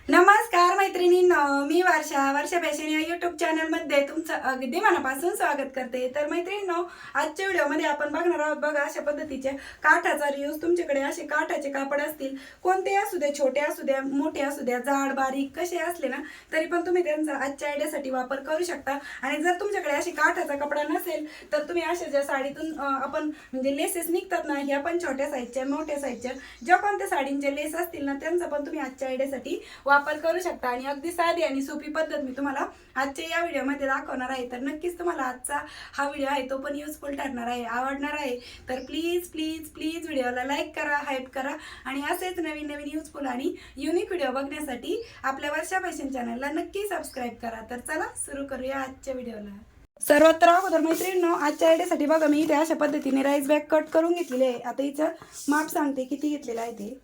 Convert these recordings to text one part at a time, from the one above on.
नमस्कार मैत्रिणींनो, मी वर्षा फॅशन या यूट्यूब चॅनलमध्ये तुमचं अगदी मनापासून स्वागत करते। तर मैत्रिणींनो, आजच्या व्हिडिओमध्ये आपण बघणार आहोत बघा अशा पद्धतीचे काठाचा रियूज। तुमच्याकडे असे काठाचे कापड असतील, कोणते असू द्या, छोटे असू द्या, मोठे असू द्या, जाड बारीक कसे असले ना तरी पण तुम्ही त्यांचा आजच्या आयडियासाठी वापर करू शकता। आणि जर तुमच्याकडे असे काठाचा कपडा नसेल तर तुम्ही अशा ज्या साडीतून आपण म्हणजे लेसेस निघतात ना, ह्या पण छोट्या साईजच्या मोठ्या साईजच्या ज्या कोणत्या साडींचे लेस असतील ना त्यांचा पण तुम्ही आजच्या आयडियासाठी वापर करू शकता। आणि अगदी साधी आणि सोपी पद्धत मी तुम्हाला आजच्या या व्हिडिओमध्ये दाखवणार आहे। तर नक्कीच तुम्हाला आजचा हा व्हिडिओ आहे तो पण युजफुल ठरणार आहे, आवडणार आहे। तर प्लीज प्लीज प्लीज व्हिडिओला लाईक करा, हाईप करा आणि असेच नवीन नवीन युजफुल आणि युनिक व्हिडिओ बघण्यासाठी आपल्या वर्षा फॅशन चॅनलला नक्की सबस्क्राईब करा। तर चला सुरू करूया आजच्या व्हिडिओला। सर्वात अगोदर मैत्रिणींनो, आजच्या आयडियासाठी बघा मी इथे अशा पद्धतीने राईस बॅग कट करून घेतलेली आहे। आता हिचं माप सांगते किती घेतलेलं आहे ते।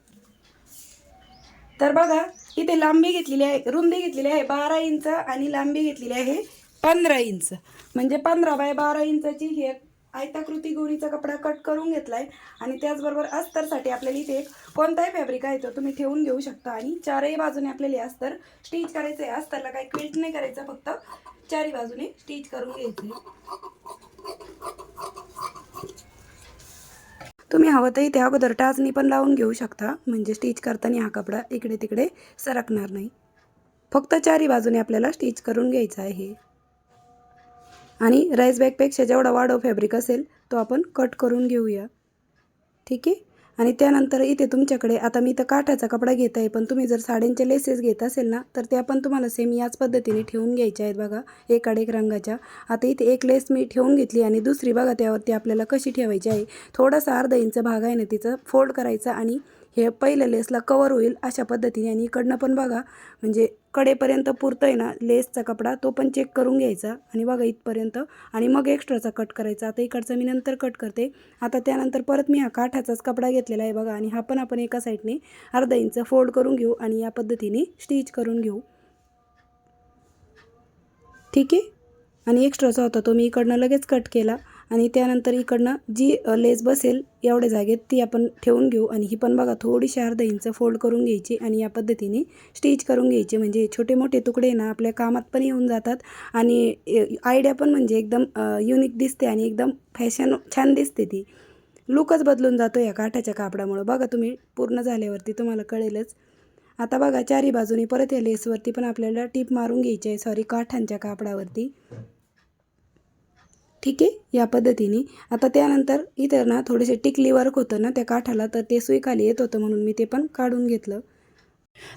तर बघा इथे लांबी घेतलेली आहे, रुंदी घेतलेली आहे 12 इंच आणि लांबी घेतलेली आहे 15 इंच, म्हणजे 15 बाय 12 इंचाची ही आयताकृती गोळीचा कपडा कट करून घेतलाय। आणि त्याचबरोबर अस्तरसाठी आपल्याला इथे एक कोणताही फॅब्रिक आहे तो तुम्ही ठेवून घेऊ शकता। आणि चारही बाजूने आपल्याला अस्तर स्टिच करायचं आहे। अस्तरला काही क्विल्ट नाही करायचं, फक्त चारही बाजूने स्टिच करून घ्यायचं। तुम्ही हवं तर इथे अगोदर टाचणी पण लावून घेऊ शकता, म्हणजे स्टिच करताना हा कपडा इकडे तिकडे सरकणार नाही। फक्त चारही बाजूने आपल्याला स्टिच करून घ्यायचा आहे। आणि राईस बॅगपेक्षा जेवढा वाढव फॅब्रिक असेल तो आपण कट करून घेऊया, ठीक आहे। आणि त्यानंतर इथे तुमच्याकडे आता मी तर काठाचा कपडा घेत आहे, पण तुम्ही जर साड्यांचे लेसेस घेत असेल ना तर त्या पण तुम्हाला सेम याच पद्धतीने ठेवून घ्यायच्या आहेत बघा, एकाड एक रंगाच्या। आता इथे एक लेस मी ठेवून घेतली आणि दुसरी बघा त्यावरती आपल्याला कशी ठेवायची आहे। थोडासा अर्धा इंच भाग आहे ना तिचा फोल्ड करायचा आणि हे पहिल्या लेसला कवर होईल अशा पद्धतीने। आणि इकडनं पण बघा म्हणजे कडेपर्यंत पुरतं आहे ना लेसचा कपडा, तो पण चेक करून घ्यायचा आणि बघा इथपर्यंत, आणि मग एक्स्ट्राचा कट करायचा। आता इकडचा मी नंतर कट करते। आता त्यानंतर परत मी हा काठाचाच कपडा घेतलेला आहे बघा, आणि हा पण आपण एका साईडने अर्धा इंच फोल्ड करून घेऊ आणि या पद्धतीने स्टिच करून घेऊ, ठीक आहे। आणि एक्स्ट्राचा होता तो मी इकडनं लगेच कट केला। आणि त्यानंतर इकडनं जी लेस बसेल एवढ्या जागेत ती आपण ठेवून घेऊ। आणि ही पण बघा थोडीशी अर्धा इंच फोल्ड करून घ्यायची आणि या पद्धतीने स्टिच करून घ्यायचे, म्हणजे छोटे मोठे तुकडे ना आपल्या कामात पण येऊन जातात आणि आयडिया पण म्हणजे एकदम युनिक दिसते आणि एकदम फॅशन छान दिसते, ती लुकच बदलून जातो या काठाच्या कापडामुळे। बघा तुम्ही पूर्ण झाल्यावरती तुम्हाला कळेलच। आता बघा चारी बाजूनी परत या लेसवरती पण आपल्याला टिप मारून घ्यायची आहे, सॉरी काठांच्या कापडावरती, ठीक आहे, या पद्धतीने। आता त्यानंतर इथं ना थोडेसे टिकली वर्क होतं ना त्या काठाला, तर ते सुई खाली येत होतं म्हणून मी ते पण काढून घेतलं।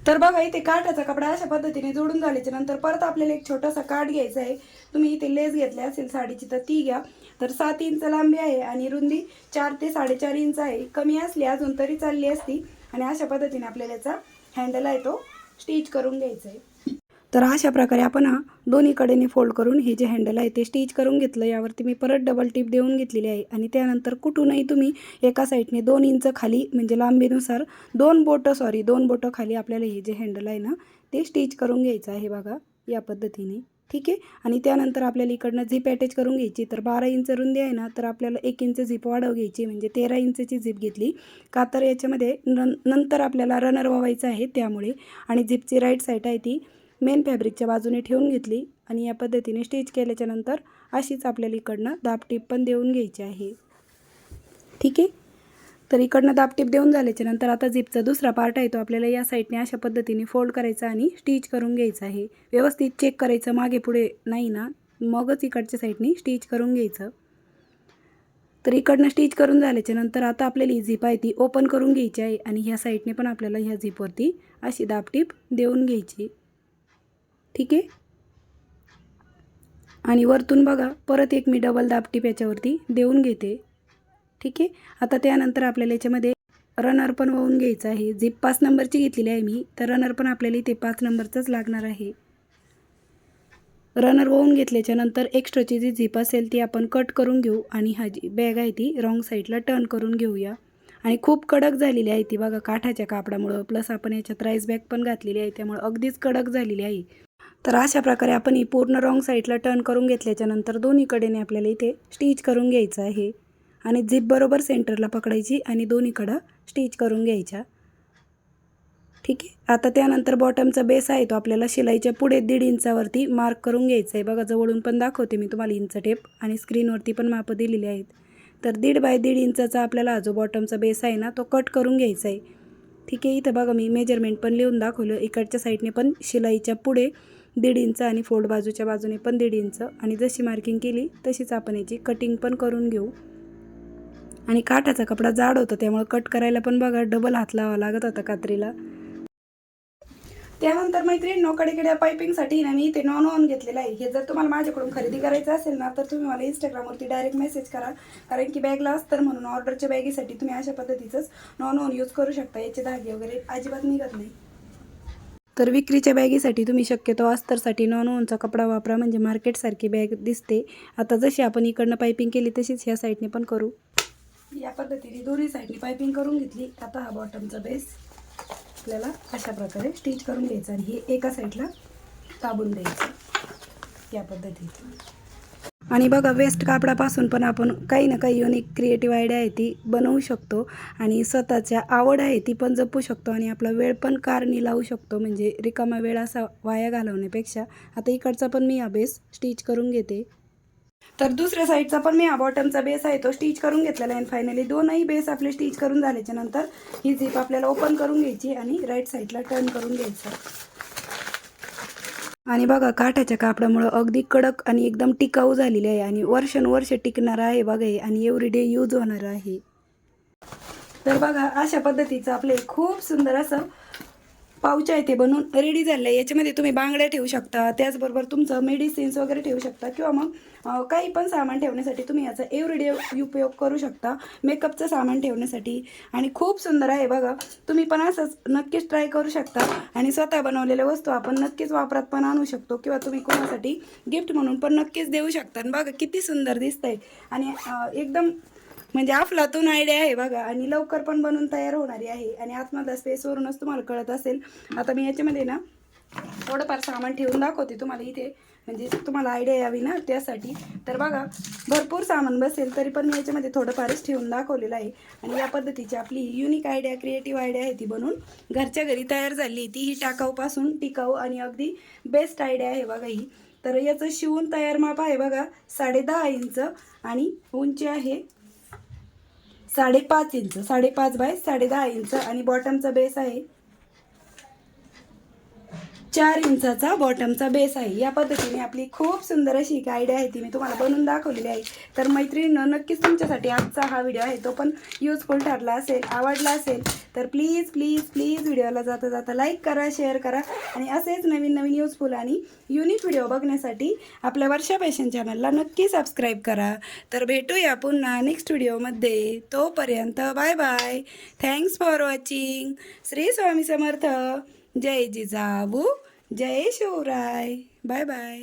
तर बघा इथे काठाचा कपडा अशा पद्धतीने जोडून झाल्याच्या नंतर परत आपल्याला एक छोटासा काठ घ्यायचा आहे। तुम्ही इथे लेस घेतली असेल साडीची तर ती घ्या। तर 7 इंच लांबी आहे आणि रुंदी 4 ते 4.5 इंच आहे, कमी असली अजून तरी चालली असती। आणि अशा पद्धतीने आपल्याला याचा हँडल आहे तो स्टिच करून घ्यायचा आहे। तर अशा प्रकारे आपण हा दोन्ही कडेने फोल्ड करून हे जे हँडल आहे ते स्टिच करून घेतलं। यावरती मी परत डबल टिप देऊन घेतलेली आहे। आणि त्यानंतर कुठूनही तुम्ही एका साईडने 2 इंच खाली म्हणजे लांबीनुसार 2 बोटं खाली आपल्याला हे जे हँडल आहे ना ते स्टिच करून घ्यायचं आहे बघा, या पद्धतीने, ठीक आहे। आणि त्यानंतर आपल्याला इकडनं झिप अटॅच करून घ्यायची। तर 12 इंच रुंदी आहे ना, तर आपल्याला 1 इंच झिप वाढव घ्यायची, म्हणजे 13 इंचची झिप घेतली का तर याच्यामध्ये नंतर आपल्याला रनर वावायचं आहे त्यामुळे। आणि झिपची राईट साईड आहे ती मेन फॅब्रिकच्या बाजूने ठेवून घेतली आणि या पद्धतीने स्टिच केल्याच्या नंतर अशीच आपल्याला इकडनं दाबटीप पण देऊन घ्यायची आहे, ठीक आहे। तर इकडनं दाबटीप देऊन झाल्याच्या नंतर आता झिपचा दुसरा पार्ट आहे तो आपल्याला या साईडने अशा पद्धतीने फोल्ड करायचा आणि स्टिच करून घ्यायचा आहे। व्यवस्थित चेक करायचं मागे पुढे नाही ना, मगच इकडच्या साईडने स्टिच करून घ्यायचं। तर इकडनं स्टिच करून झाल्याच्या नंतर आता आपल्याला ही झिप आहे ती ओपन करून घ्यायची आहे आणि ह्या साईडने पण आपल्याला ह्या झिपवरती अशी दाबटीप देऊन घ्यायची, ठीक आहे। आणि वरतून बघा परत एक मी डबल दाबटीप याच्यावरती देऊन घेते, ठीक आहे। आता त्यानंतर आपल्याला याच्यामध्ये रनर पण वाहून घ्यायचा आहे। झिप 5 नंबरची घेतलेली आहे मी, तर रनर पण आपल्याला इथे 5 नंबरचाच लागणार आहे। रनर वाहून घेतल्याच्या नंतर एक्स्ट्राची जी झिप असेल ती आपण कट करून घेऊ आणि हा जी बॅग आहे ती रॉंग साईडला टर्न करून घेऊया। आणि खूप कडक झालेली आहे ती बघा काठाच्या कापडामुळं, प्लस आपण याच्यात राईस बॅग पण घातलेली आहे त्यामुळे अगदीच कडक झालेली आहे। तर अशा प्रकारे आपण ही पूर्ण रॉंग साईडला टर्न करून घेतल्याच्या नंतर दोन्ही कडेने आपल्याला इथे स्टिच करून घ्यायचं आहे आणि झिप बरोबर सेंटरला पकडायची आणि दोन्हीकडं स्टिच करून घ्यायच्या। ठीक आहे. आता त्यानंतर बॉटमचा बेस आहे तो आपल्याला शिलाईच्या पुढे 1.5 इंचावरती मार्क करून घ्यायचा आहे. बघा जवळून पण दाखवते मी तुम्हाला इंच टेप आणि स्क्रीनवरती पण मापं दिलेली आहेत. तर 1.5 बाय 1.5 इंचाचा आपल्याला जो बॉटमचा बेस आहे ना तो कट करून घ्यायचा आहे. ठीक आहे. इथं बघा मी मेजरमेंट पण लिहून दाखवलं. इकडच्या साईडने पण शिलाईच्या पुढे 1.5 इंच आणि फोल्ड बाजूच्या बाजूने पण 1.5 इंच आणि जशी मार्किंग केली तशीच आपण याची कटिंग पण करून घेऊ. आणि काठाचा कपडा जाड होता त्यामुळे कट करायला पण बघा डबल हात लावावा लागत होता कात्रीला. त्यानंतर मैत्रिणींनो कडेकड्या पायपिंगसाठी ना मी इथे नॉन ऑन घेतलेलं आहे. हे जर तुम्हाला माझ्याकडून खरेदी करायचं असेल ना तर तुम्ही मला इंस्टाग्रामवरती डायरेक्ट मेसेज करा, कारण की बॅगला अस्तर म्हणून ऑर्डरच्या बॅगीसाठी तुम्ही अशा पद्धतीचंच नॉन ऑन यूज करू शकता. याचे धागे वगैरे अजिबात निघत नाही. तर विक्रीच्या बॅगीसाठी तुम्ही शक्यतो अस्तरसाठी नॉन ऑनचा कपडा वापरा, म्हणजे मार्केटसारखी बॅग दिसते. आता जशी आपण इकडनं पायपिंग केली तशीच ह्या साईडने पण करू. या पद्धतीने दोन्ही साईडने पायपिंग करून घेतली. आता हा बॉटमचा बेस आपल्याला अशा प्रकारे स्टिच करून घ्यायचा आणि हे एका साईडला दाबून द्यायचं या पद्धतीने. आणि बघा वेस्ट कापडापासून पण आपण काही ना काही युनिक क्रिएटिव्ह आयडिया आहे ती बनवू शकतो आणि स्वतःच्या आवड आहे ती पण जपू शकतो आणि आपला वेळ पण कारणी लावू शकतो, म्हणजे रिकामा वेळ असा वाया घालवण्यापेक्षा. आता इकडचा पण मी हा बेस स्टिच करून घेते. तर दुसऱ्या साईडचा पण मी हा बॉटमचा बेस आहे तो स्टिच करून घेतलेला आहे. फायनली दोनही बेस आपले स्टिच करून झाल्याच्या नंतर ही झिप आपल्याला ओपन करून घ्यायची आणि राईट साईडला टर्न करून घ्यायचं. आणि बघा काठाच्या कापडामुळं अगदी कडक आणि एकदम टिकाऊ झालेली आहे आणि वर्षानुवर्ष टिकणार आहे बघा हे, आणि एव्हरीडे यूज होणार आहे. तर बघा अशा पद्धतीचं आपले खूप सुंदर असं पाऊच आहे ते बनवून रेडी झालं आहे. याच्यामध्ये तुम्ही बांगड्या ठेवू शकता, त्याचबरोबर तुमचं मेडिसिन्स वगैरे ठेवू शकता, किंवा मग काही पण सामान ठेवण्यासाठी तुम्ही याचा एव्हरीडे उपयोग करू शकता, मेकअपचं सामान ठेवण्यासाठी. आणि खूप सुंदर आहे बघा. तुम्ही पण असंच नक्कीच ट्राय करू शकता आणि स्वतः बनवलेल्या वस्तू आपण नक्कीच वापरात पण आणू शकतो, किंवा तुम्ही कोणासाठी गिफ्ट म्हणून पण नक्कीच देऊ शकता. बघा किती सुंदर दिसतंय आणि एकदम म्हणजे अफलातून आयडिया आहे बघा, आणि लवकर पण बनवून तयार होणारी आहे. आणि आतमधल्या स्पेसवरूनच तुम्हाला कळत असेल. आता मी याच्यामध्ये ना थोडंफार सामान ठेवून दाखवते तुम्हाला इथे, म्हणजे तुम्हाला आयडिया यावी ना त्यासाठी. तर बघा भरपूर सामान बसेल तरी पण मी याच्यामध्ये थोडंफारच ठेवून दाखवलेलं आहे. आणि या पद्धतीची आपली युनिक आयडिया क्रिएटिव्ह आयडिया आहे ती बनवून घरच्या घरी तयार झाली. तीही टाकाऊपासून टिकाऊ आणि अगदी बेस्ट आयडिया आहे बघा ही. तर याचं शिवून तयार माप आहे बघा 10.5 इंच आणि उंची आहे 5.5 इंच, 5.5 बाय 10.5 इंच आणि बॉटमचा बेस आहे 4 इंचाचा बॉटमचा बेस आहे. या पद्धतीने आपली खूप सुंदर अशी एक आयडिया आहे ती मी तुम्हाला बनवून दाखवलेली आहे. तर मैत्रिणींनो नक्कीच तुमच्यासाठी आजचा हा व्हिडिओ आहे तो पण युजफुल ठरला असेल, आवडला असेल तर प्लीज प्लीज प्लीज व्हिडिओला जाता जाता लाईक करा, शेअर करा आणि असेच नवीन नवीन युजफुल आणि युनिक व्हिडिओ बघण्यासाठी आपल्या वर्षा फॅशन चॅनलला नक्की सबस्क्राईब करा. तर भेटूया पुन्हा नेक्स्ट व्हिडिओमध्ये. तोपर्यंत bye bye. Thanks for watching. Shri Swami Samarth. जय जिजाऊ, जय शिवराय. Bye bye.